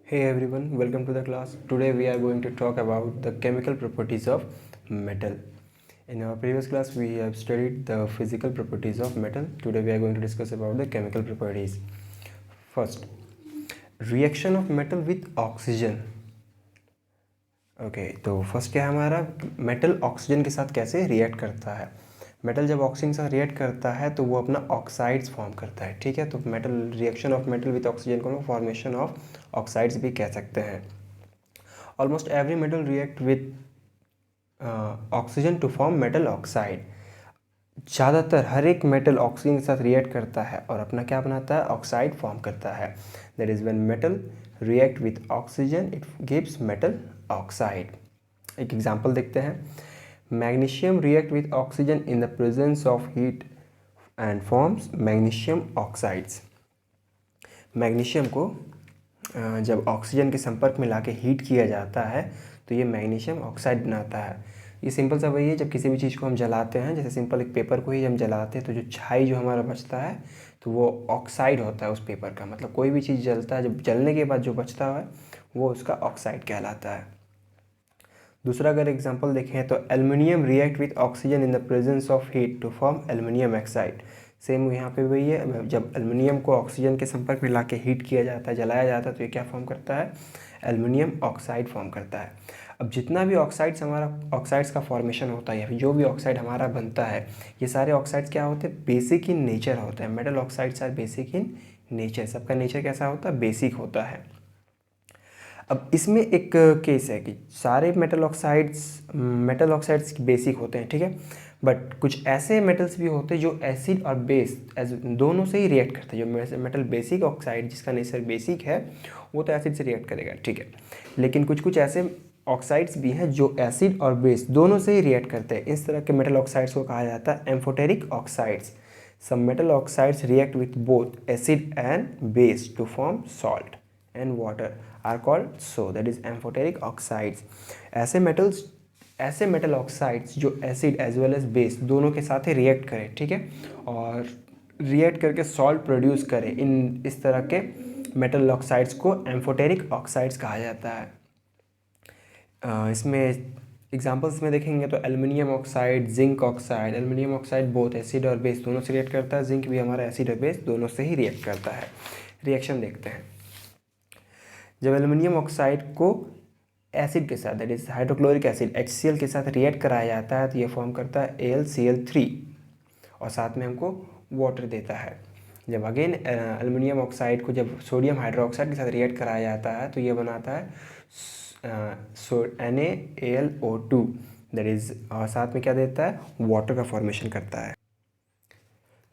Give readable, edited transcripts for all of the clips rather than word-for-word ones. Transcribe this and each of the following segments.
Hey everyone, welcome to the class. Today we are going to talk about the chemical properties of metal. In our previous class we have studied the physical properties of metal. Today we are going to discuss about the chemical properties. First, reaction of metal with oxygen. तो first क्या है हमारा, metal oxygen के साथ कैसे react करता है। Metal जब ऑक्सीजन के साथ रिएक्ट करता है तो वो अपना ऑक्साइड्स फॉर्म करता है, ठीक है। तो metal reaction of metal with oxygen को फॉर्मेशन ऑफ ऑक्साइड्स भी कह सकते हैं। Almost every metal react with oxygen to form metal oxide. ज़्यादातर हर एक मेटल ऑक्सीजन के साथ रिएक्ट करता है और अपना क्या बनाता है, ऑक्साइड फॉर्म करता है। That is when metal react with oxygen it gives metal oxide. एक एग्जांपल देखते हैं। Magnesium react with oxygen in the presence of heat and forms magnesium oxides. Magnesium को जब ऑक्सीजन के संपर्क में लाके हीट किया जाता है तो ये मैग्नीशियम ऑक्साइड बनाता है। ये सिंपल सा वही है, जब किसी भी चीज़ को हम जलाते हैं, जैसे सिंपल एक पेपर को ही हम जलाते हैं तो जो छाई जो हमारा बचता है तो वो ऑक्साइड होता है उस पेपर का। मतलब कोई भी चीज़ जलता है, जब जलने के बाद जो बचता है वो उसका ऑक्साइड कहलाता है। दूसरा अगर एग्जांपल देखें तो aluminium react with oxygen in the presence of heat to form aluminium oxide. Same यहाँ पे वही है, जब एल्युमिनियम को ऑक्सीजन के संपर्क में लाके हीट किया जाता है, जलाया जाता है तो ये क्या फॉर्म करता है, एल्युमिनियम ऑक्साइड फॉर्म करता है। अब जितना भी ऑक्साइड्स हमारा ऑक्साइड्स का फॉर्मेशन होता है या फिर जो भी ऑक्साइड हमारा बनता है, ये सारे ऑक्साइड्स क्या होते हैं, बेसिक इन नेचर होते हैं। Metal oxides are basic in nature. सबका नेचर कैसा होता है, बेसिक होता है। अब इसमें एक केस है कि सारे मेटल ऑक्साइड्स बेसिक होते हैं, ठीक है। बट कुछ ऐसे मेटल्स भी होते हैं जो एसिड और बेस दोनों से ही रिएक्ट करते हैं। जो मेटल बेसिक ऑक्साइड जिसका नेचर बेसिक है वो तो एसिड से रिएक्ट करेगा, ठीक है। लेकिन कुछ ऐसे ऑक्साइड्स भी हैं जो एसिड और बेस दोनों से ही रिएक्ट करते हैं। इस तरह के मेटल ऑक्साइड्स को कहा जाता है amphoteric oxides. Some metal oxides react with both acid and base to form salt and water are called so, that is amphoteric oxides. ऐसे मेटल ऑक्साइड्स जो acid as well as base दोनों के साथ ही react करें, ठीक है, और react करके सॉल्ट प्रोड्यूस करें, इस तरह के मेटल ऑक्साइड्स को एम्फोटेरिक ऑक्साइड्स कहा जाता है। इसमें एग्जांपल्स में देखेंगे तो aluminium oxide, zinc oxide. Aluminium oxide both acid और बेस दोनों से रिएक्ट करता है। जिंक भी हमारा एसिड और बेस दोनों से ही रिएक्ट करता है। रिएक्शन देखते हैं। जब एल्युमिनियम ऑक्साइड को एसिड के साथ, that is hydrochloric acid HCl के साथ रिएक्ट कराया जाता है तो ये फॉर्म करता है AlCl3 और साथ में हमको वाटर देता है। जब अगेन एल्युमिनियम ऑक्साइड को जब सोडियम हाइड्रोक्साइड के साथ रिएक्ट कराया जाता है तो ये बनाता है NaAlO2, दैट इज, और साथ में क्या देता है, वाटर का फॉर्मेशन करता है,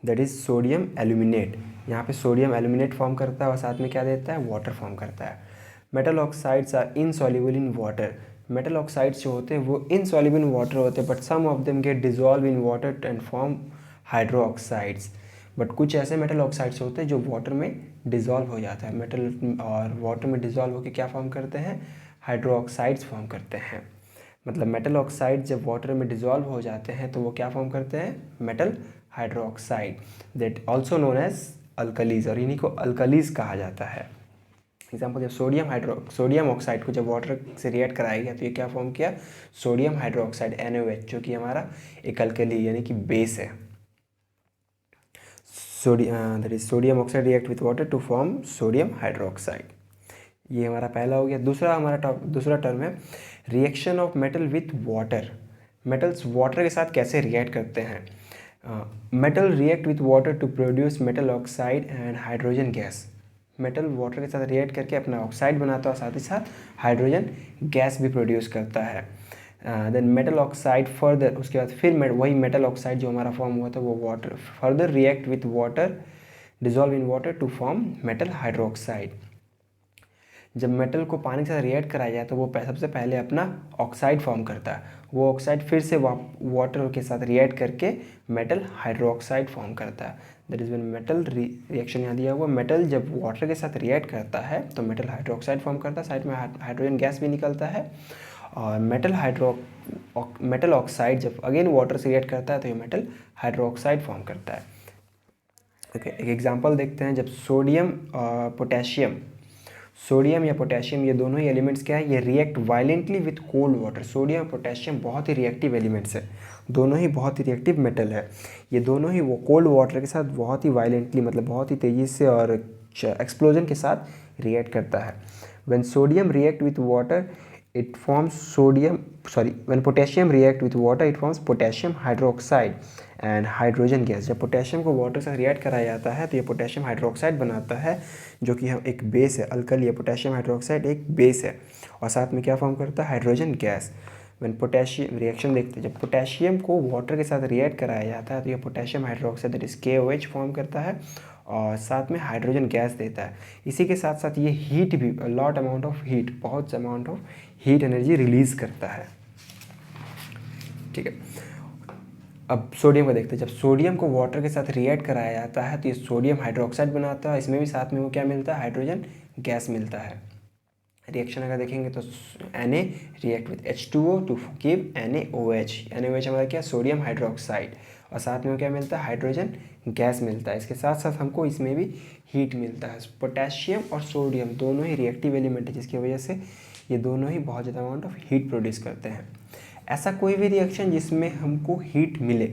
दैट इज सोडियम एल्यूमिनेट। यहाँ पे सोडियम एल्यूमिनेट फॉर्म करता है और साथ में क्या देता है, वाटर फॉर्म करता है। Metal oxides are insoluble in water. Metal oxides जो होते हैं वो इनसॉल्युबल इन वाटर होते हैं, but some of them get dissolve in water and form hydro oxides. But कुछ ऐसे मेटल ऑक्साइड्स होते हैं जो वाटर में डिजॉल्व हो जाता है। मेटल और वाटर में डिजॉल्व होकर क्या फॉर्म करते हैं, हाइड्रो ऑक्साइड्स फॉर्म करते हैं। मतलब मेटल ऑक्साइड जब वाटर में डिजॉल्व हो जाते हैं तो वो क्या फॉर्म करते हैं, metal hydroxide, that also known as alkalis, और इन्हीं को अल्कलीज कहा जाता है। एग्जाम्पल, जब सोडियम ऑक्साइड को जब वाटर से रिएक्ट कराया गया तो ये क्या फॉर्म किया, सोडियम हाइड्रोक्साइड NaOH, जो कि हमारा एक अल्कली यानी कि बेस है। That is sodium oxide react with water to form sodium hydroxide. ये हमारा पहला हो गया। दूसरा टर्म है reaction of metal with water. Metals water के साथ कैसे रिएक्ट करते हैं। Metal react with water to produce metal oxide and hydrogen gas. Metal water के साथ रिएक्ट करके अपना ऑक्साइड बनाता है और साथ ही साथ हाइड्रोजन गैस भी प्रोड्यूस करता है। देन मेटल ऑक्साइड फर्दर, उसके बाद फिर वही मेटल ऑक्साइड जो हमारा फॉर्म हुआ था वो water further react with water, dissolve in water to form metal hydroxide. जब मेटल को पानी के साथ रिएक्ट कराया जाए तो वो सबसे पहले अपना ऑक्साइड फॉर्म करता है। वो ऑक्साइड फिर से वाटर के साथ रिएक्ट करके मेटल हाइड्रोक्साइड फॉर्म करता है। That is when metal reaction यहाँ दिया हुआ, मेटल जब वाटर के साथ रिएक्ट करता है तो मेटल हाइड्रोक्साइड फॉर्म करता है, साइड में हाइड्रोजन गैस भी निकलता है। और मेटल ऑक्साइड जब अगेन वाटर से रिएक्ट करता है तो ये मेटल हाइड्रोक्साइड फॉर्म करता है। ओके, एक एग्जांपल देखते हैं। जब सोडियम पोटेशियम सोडियम या पोटेशियम ये दोनों ही एलिमेंट्स क्या है, ये react violently with cold water. Sodium और पोटेशियम बहुत ही रिएक्टिव एलिमेंट्स है, दोनों ही बहुत ही रिएक्टिव मेटल है। ये दोनों ही वो कोल्ड वाटर के साथ बहुत ही वायलेंटली मतलब बहुत ही तेज़ी से और एक्सप्लोजन के साथ रिएक्ट करता है। When sodium react with water it forms when potassium react with water it forms potassium hydroxide and hydrogen gas। जब पोटेशियम को वाटर से रिएक्ट कराया जाता है तो ये पोटेशियम हाइड्रोक्साइड बनाता है, जो कि हम एक बेस है अल्कली है। पोटेशियम हाइड्रोक्साइड एक बेस है और साथ में क्या फॉर्म करता है, hydrogen gas. When potassium reaction देखते हैं, जब पोटेशियम को वाटर के साथ रिएक्ट कराया जाता है तो ये potassium hydroxide that is KOH form करता है और साथ में हाइड्रोजन गैस देता है। इसी के साथ साथ ये हीट भी लॉट अमाउंट ऑफ हीट बहुत amount of heat energy release करता है। ठीक है, अब सोडियम को देखते हैं। जब सोडियम को वाटर के साथ रिएक्ट कराया जाता है तो ये सोडियम हाइड्रोक्साइड बनाता है, इसमें भी साथ में वो क्या मिलता है, हाइड्रोजन गैस मिलता है। रिएक्शन अगर देखेंगे तो Na react with H2O to give NaOH। NaOH हमारा क्या, सोडियम हाइड्रोक्साइड, और साथ में क्या मिलता है, हाइड्रोजन गैस मिलता है। इसके साथ साथ हमको इसमें भी हीट मिलता है। पोटेशियम और सोडियम दोनों ही रिएक्टिव एलिमेंट है, जिसकी वजह से ये दोनों ही बहुत ज़्यादा अमाउंट ऑफ हीट प्रोड्यूस करते हैं। ऐसा कोई भी रिएक्शन जिसमें हमको हीट मिले,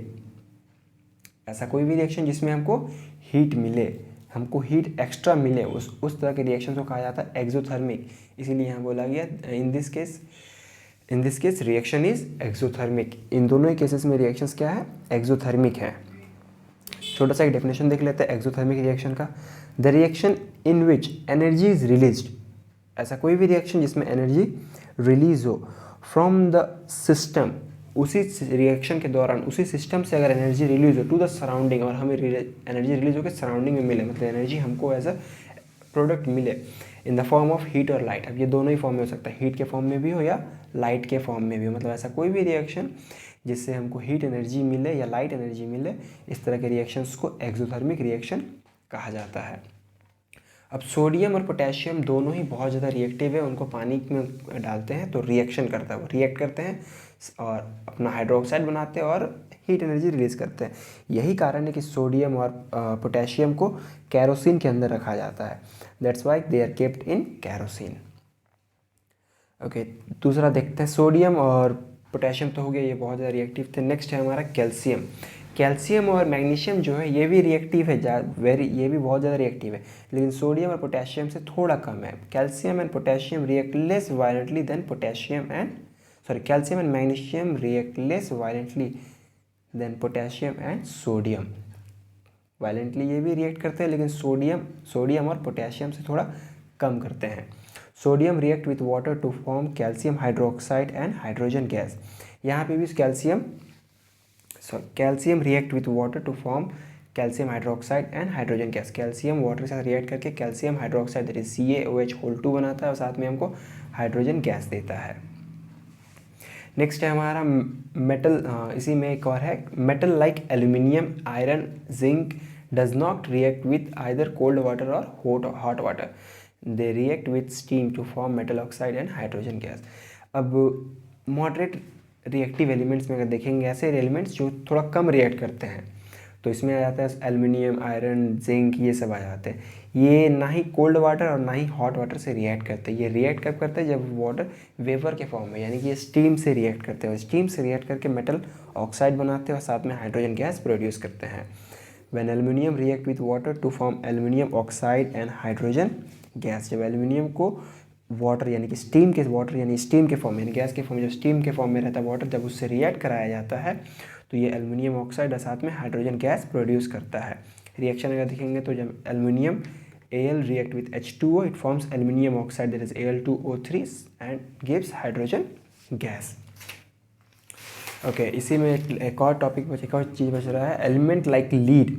ऐसा कोई भी रिएक्शन जिसमें हमको हीट मिले, हमको हीट एक्स्ट्रा मिले, उस तरह के रिएक्शन को कहा जाता है एक्सोथर्मिक। इसीलिए यहाँ बोला गया in this case reaction is exothermic. इन दोनों ही केसेस में रिएक्शंस क्या है, एक्सोथर्मिक है। छोटा सा एक डेफिनेशन देख लेते हैं एक्सोथर्मिक रिएक्शन का। The reaction in which energy is released, ऐसा कोई भी रिएक्शन जिसमें एनर्जी रिलीज हो फ्रॉम द सिस्टम, उसी रिएक्शन के दौरान उसी सिस्टम से अगर एनर्जी रिलीज हो टू द सराउंडिंग, और हमें एनर्जी रिलीज होकर सराउंडिंग में मिले, मतलब एनर्जी हमको एज अ प्रोडक्ट मिले in the form of heat और लाइट। अब ये दोनों ही फॉर्म में हो सकता है, हीट के फॉर्म में भी हो या लाइट के फॉर्म में भी हो। मतलब ऐसा कोई भी रिएक्शन जिससे हमको हीट एनर्जी मिले या लाइट एनर्जी मिले, इस तरह के रिएक्शंस को एक्सोथर्मिक रिएक्शन कहा जाता है। अब सोडियम और पोटेशियम दोनों ही बहुत ज़्यादा रिएक्टिव है, उनको पानी में डालते हैं तो रिएक्शन करता है, वो रिएक्ट करते हैं और अपना हाइड्रोक्साइड बनाते हैं और हीट एनर्जी रिलीज करते हैं। यही कारण है कि सोडियम और पोटेशियम को कैरोसिन के अंदर रखा जाता है। That's why they are kept in kerosene. Okay, दूसरा देखते हैं, सोडियम और पोटेशियम तो हो गया, ये बहुत ज़्यादा रिएक्टिव थे। नेक्स्ट है हमारा कैल्शियम। कैल्शियम और मैग्नीशियम जो है ये भी रिएक्टिव है, ये भी बहुत ज़्यादा रिएक्टिव है, लेकिन सोडियम और पोटेशियम से थोड़ा कम है। Calcium and potassium react less violently than calcium and magnesium react less violently than potassium and sodium. Violently ये भी रिएक्ट करते हैं, लेकिन सोडियम और पोटेशियम से थोड़ा कम करते हैं। Sodium react with water to form calcium hydroxide and hydrogen gas. यहाँ पे भी calcium react with water to form calcium hydroxide and hydrogen gas. Calcium water के साथ रिएक्ट करके calcium hydroxide that is CaOH2 बनाता है और साथ में हमको हाइड्रोजन गैस देता है। नेक्स्ट है हमारा मेटल, इसी में एक और है, metal like aluminium, iron, zinc does not react with either cold water और hot water, they react with steam to form metal oxide and hydrogen gas. अब मॉडरेट रिएक्टिव एलिमेंट्स में अगर देखेंगे, ऐसे एलिमेंट्स जो थोड़ा कम रिएक्ट करते हैं, तो इसमें आ जाता है एल्यूमिनियम, आयरन, जिंक, ये सब आ जाते हैं। ये ना ही कोल्ड वाटर और ना ही हॉट वाटर से रिएक्ट करते हैं। ये रिएक्ट कब करते हैं, जब वाटर वेपर के फॉर्म में, यानी कि ये स्टीम से रिएक्ट करते हैं। स्टीम से रिएक्ट करके मेटल ऑक्साइड बनाते हैं और साथ में हाइड्रोजन गैस प्रोड्यूस करते हैं। When aluminium react with water to form aluminium oxide and hydrogen gas. जब एल्यूमिनियम को वाटर यानी कि स्टीम के फॉर्म यानी गैस के फॉर्म, जब स्टीम के फॉर्म में रहता है वाटर, जब उससे रिएक्ट कराया जाता है तो ये एल्यूमिनियम ऑक्साइड और साथ में हाइड्रोजन गैस प्रोड्यूस करता है। रिएक्शन अगर देखेंगे तो जब aluminium Al react with H2O it forms aluminium oxide that is Al2O3 and gives hydrogen gas. Okay, इसी में एक और चीज़ बच रहा है, एलिमेंट लाइक लीड।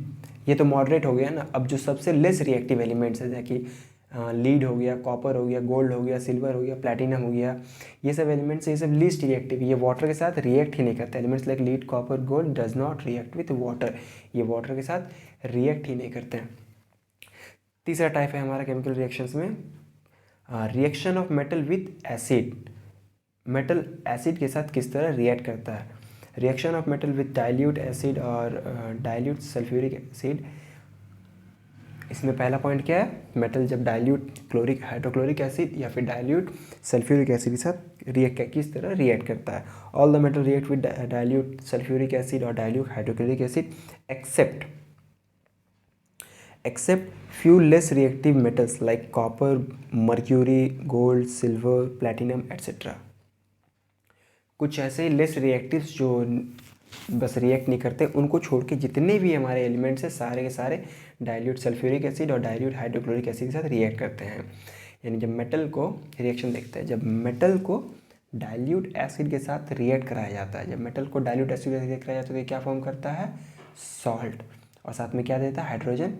ये तो मॉडरेट हो गया ना। अब जो सबसे लेस रिएक्टिव एलिमेंट्स है, जैसे कि लीड हो गया, कॉपर हो गया, गोल्ड हो गया, सिल्वर हो गया, प्लैटिनम हो गया, ये सब एलिमेंट्स, ये सब लीस्ट रिएक्टिव, ये वाटर के साथ रिएक्ट ही नहीं करते। Elements like lead, copper, gold does not react with water, ये वाटर के साथ रिएक्ट ही नहीं करते हैं। तीसरा टाइप है हमारा केमिकल रिएक्शंस में, reaction of metal with acid. Metal acid के साथ किस तरह रिएक्ट करता है। Reaction of metal with dilute acid और डाइल्यूट सल्फ्यूरिक एसिड इसमें पहला पॉइंट क्या है, मेटल जब डाइल्यूट क्लोरिक हाइड्रोक्लोरिक एसिड या फिर डाइल्यूट सल्फ्यूरिक एसिड के साथ रिएक्ट किस तरह रिएक्ट करता है। All the metal react with dilute sulphuric acid और dilute hydrochloric acid except few less reactive metals like copper, mercury, gold, silver, platinum etc. कुछ ऐसे लेस रिएक्टिव्स जो बस रिएक्ट नहीं करते, उनको छोड़ के जितने भी हमारे एलिमेंट्स हैं सारे के सारे डाइल्यूट सल्फ्यूरिक एसिड और डाइल्यूट हाइड्रोक्लोरिक एसिड के साथ रिएक्ट करते हैं। यानी जब मेटल को रिएक्शन देखते हैं, जब मेटल को डाइल्यूट एसिड के साथ रिएक्ट कराया जाता है, जब मेटल को डाइल्यूट एसिड के साथ रिएक्ट कराया जाता है तो क्या फॉर्म करता है, सॉल्ट, और साथ में क्या देता है, हाइड्रोजन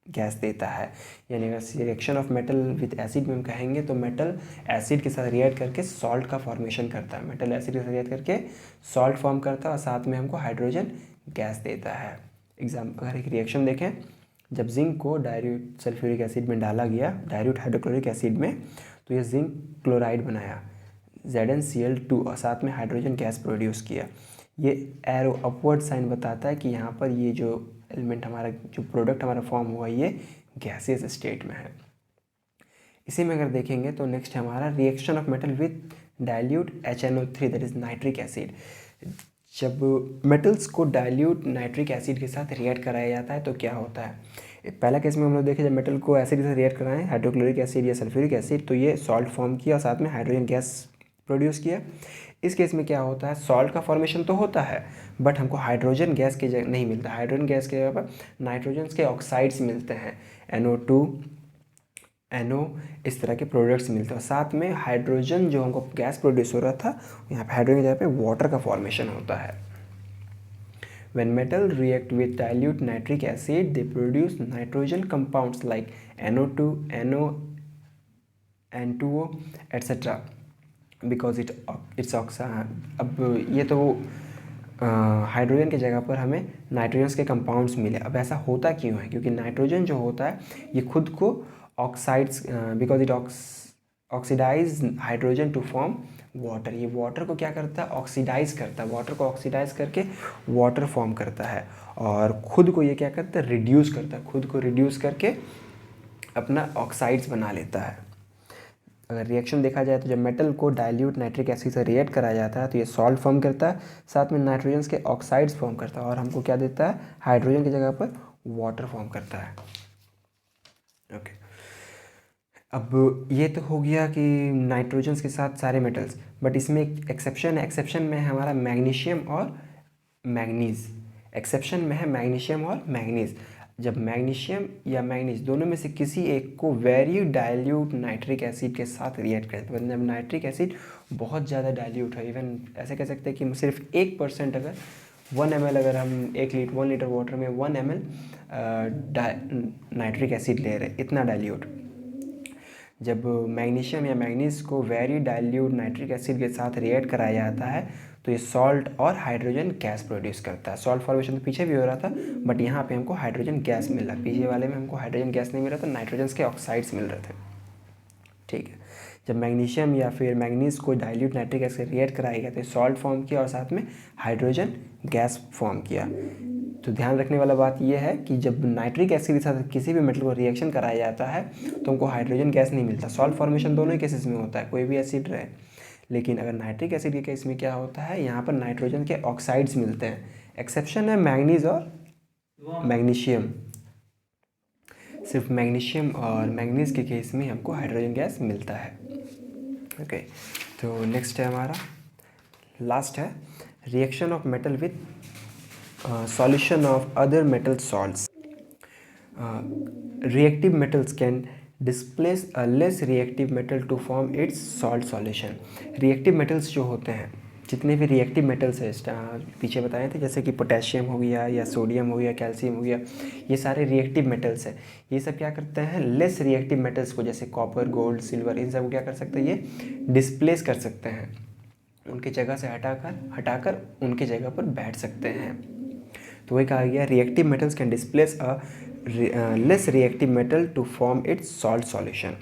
गैस देता है। यानी अगर reaction of metal with acid में हम कहेंगे तो मेटल एसिड के साथ रिएक्ट करके सॉल्ट का फॉर्मेशन करता है, मेटल एसिड के साथ रिएक्ट करके सॉल्ट फॉर्म करता है और साथ में हमको हाइड्रोजन गैस देता है। अगर एक रिएक्शन देखें, जब जिंक को डाइल्यूट सल्फ्यूरिक एसिड में डाला गया, डाइल्यूट हाइड्रोक्लोरिक एसिड में, तो ये जिंक क्लोराइड बनाया ZnCl2 और साथ में हाइड्रोजन गैस प्रोड्यूस किया। ये एरो अपवर्ड साइन बताता है कि यहाँ पर ये जो एलिमेंट हमारा, जो प्रोडक्ट हमारा फॉर्म हुआ, ये गैसियस स्टेट में है। इसी में अगर देखेंगे तो नेक्स्ट है हमारा reaction of metal with dilute HNO3 that is nitric acid. जब मेटल्स को डाइल्यूट नाइट्रिक एसिड के साथ रिएक्ट कराया जाता है तो क्या होता है। पहला केस में हम लोग देखें, जब मेटल को एसिड के साथ रिएक्ट कराएं, हाइड्रोक्लोरिक एसिड या सल्फ्यूरिक एसिड, तो ये सॉल्ट फॉर्म किया और साथ में हाइड्रोजन गैस प्रोड्यूस किया। इस केस में क्या होता है, सॉल्ट का फॉर्मेशन तो होता है बट हमको हाइड्रोजन गैस की जगह नहीं मिलता, हाइड्रोजन गैस की जगह पर नाइट्रोजन के ऑक्साइड्स मिलते हैं, NO2 NO इस तरह के प्रोडक्ट्स मिलते हैं। साथ में हाइड्रोजन जो हमको गैस प्रोड्यूस हो रहा था, यहाँ पे हाइड्रोजन की जगह पे वाटर का फॉर्मेशन होता है। When metal react with dilute nitric acid, they produce nitrogen compounds like NO2, NO, N2O, etc. Because it's oxide। अब ये तो हाइड्रोजन की जगह पर हमें नाइट्रोजन के कंपाउंड्स मिले। अब ऐसा होता क्यों है, क्योंकि नाइट्रोजन जो होता है ये खुद को oxides, because it oxidise hydrogen to form water. ये वाटर को क्या करता है, ऑक्सीडाइज करता है, वाटर को ऑक्सीडाइज करके वाटर फॉर्म करता है और खुद को ये क्या करता है, रिड्यूस करता है, खुद को रिड्यूस करके अपना ऑक्साइड्स बना लेता है। अगर रिएक्शन देखा जाए तो जब मेटल को डाइल्यूट नाइट्रिक एसिड से रिएक्ट कराया जाता है तो ये सॉल्ट फॉर्म करता है, साथ में नाइट्रोजन के ऑक्साइड्स फॉर्म करता है और हमको क्या देता है, हाइड्रोजन की जगह पर वाटर फॉर्म करता है। ओके, अब ये तो हो गया कि नाइट्रोजन के साथ सारे मेटल्स, बट इसमें एक एक्सेप्शन है। एक्सेप्शन में है हमारा मैग्नीशियम और मैंगनीज़। एक्सेप्शन में है मैग्नीशियम और मैंगनीज़। जब मैग्नीशियम या मैंगनीज दोनों में से किसी एक को वेरी डाइल्यूट नाइट्रिक एसिड के साथ रिएक्ट करते हैं, मतलब नाइट्रिक एसिड बहुत ज़्यादा डाइल्यूट है, इवन ऐसे कह सकते हैं कि सिर्फ 1% अगर 1 ml अगर हम 1 लीटर वाटर में 1 ml नाइट्रिक एसिड ले रहे हैं, इतना डाइल्यूट। जब मैग्नीशियम या मैंगनीज को वेरी डाइल्यूट नाइट्रिक एसिड के साथ रिएक्ट कराया जाता है तो ये सॉल्ट और हाइड्रोजन गैस प्रोड्यूस करता है। सॉल्ट फॉर्मेशन तो पीछे भी हो रहा था बट यहाँ पे हमको हाइड्रोजन गैस मिल रहा है, पीछे वाले में हमको हाइड्रोजन गैस नहीं मिल रहा था, नाइट्रोजन के ऑक्साइड्स मिल रहे थे। ठीक है, जब मैग्नीशियम या फिर मैंगनीज को डाइल्यूट नाइट्रिक एसिड से रिएक्ट कराया गया तो सॉल्ट फॉर्म किया और साथ में हाइड्रोजन गैस फॉर्म किया। तो ध्यान रखने वाला बात यह है कि जब नाइट्रिक एसिड के साथ किसी भी मेटल को रिएक्शन कराया जाता है तो हमको हाइड्रोजन गैस नहीं मिलता। सॉल्ट फॉर्मेशन दोनों ही केसेस में होता है, कोई भी एसिड रहे, लेकिन अगर नाइट्रिक एसिड के केस में क्या होता है, यहाँ पर नाइट्रोजन के ऑक्साइड्स मिलते हैं। एक्सेप्शन है मैंगनीज और मैग्नीशियम, सिर्फ मैग्नीशियम और मैंगनीज के केस में हमको हाइड्रोजन गैस मिलता है। ओके, तो नेक्स्ट है हमारा लास्ट है reaction of metal with solution of other metal salts. Reactive metals can displace a less reactive metal to form its salt solution. Reactive metals जो होते हैं, जितने भी रिएक्टिव मेटल्स है पीछे बताए थे, जैसे कि पोटेशियम हो गया या सोडियम हो गया, कैल्शियम हो गया, ये सारे रिएक्टिव मेटल्स हैं। ये सब क्या करते हैं, लेस रिएक्टिव मेटल्स को जैसे कॉपर, गोल्ड, सिल्वर, इन सब को क्या कर सकते हैं, ये डिस्प्लेस कर सकते हैं, उनके जगह से हटाकर उनके जगह पर बैठ सकते हैं। तो वही कहा गया reactive metals can displace a less reactive metal to form its salt solution.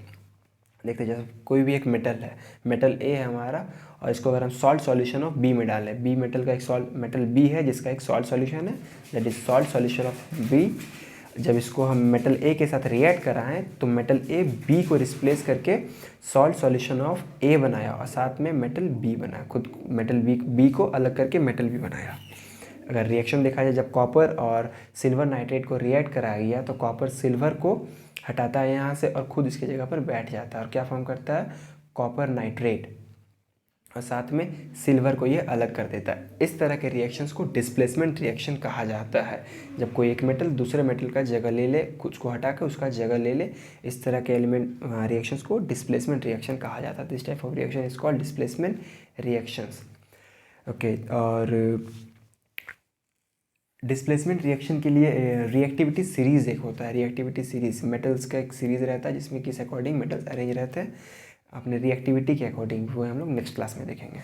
देखते हैं, जैसे कोई भी एक मेटल है, मेटल ए है हमारा, और इसको अगर हम सॉल्ट सॉल्यूशन ऑफ बी में डालें, बी मेटल का एक मेटल बी है जिसका एक सॉल्ट सॉल्यूशन है, that is salt solution of B. जब इसको हम मेटल ए के साथ रिएक्ट कराएं तो मेटल ए बी को रिप्लेस करके सॉल्ट सॉल्यूशन ऑफ ए बनाया और साथ में मेटल बी बनाया, खुद मेटल बी को अलग करके मेटल बी बनाया। अगर रिएक्शन देखा जाए, जब कॉपर और सिल्वर नाइट्रेट को रिएक्ट कराया गया तो कॉपर सिल्वर को हटाता है यहाँ से और खुद इसकी जगह पर बैठ जाता है और क्या फॉर्म करता है, कॉपर नाइट्रेट, और साथ में सिल्वर को ये अलग कर देता है। इस तरह के रिएक्शंस को डिस्प्लेसमेंट रिएक्शन कहा जाता है। जब कोई एक मेटल दूसरे मेटल का जगह ले ले, कुछ को हटा के उसका जगह ले ले, इस तरह के एलिमेंट रिएक्शंस को डिस्प्लेसमेंट रिएक्शन कहा जाता है। This type of reaction is called displacement reactions. Okay, और डिस्प्लेसमेंट रिएक्शन के लिए रिएक्टिविटी सीरीज़ एक होता है। रिएक्टिविटी सीरीज़ मेटल्स का एक सीरीज़ रहता है जिसमें किस अकॉर्डिंग मेटल्स अरेंज रहते हैं अपने रिएक्टिविटी के अकॉर्डिंग। वो हम लोग नेक्स्ट क्लास में देखेंगे।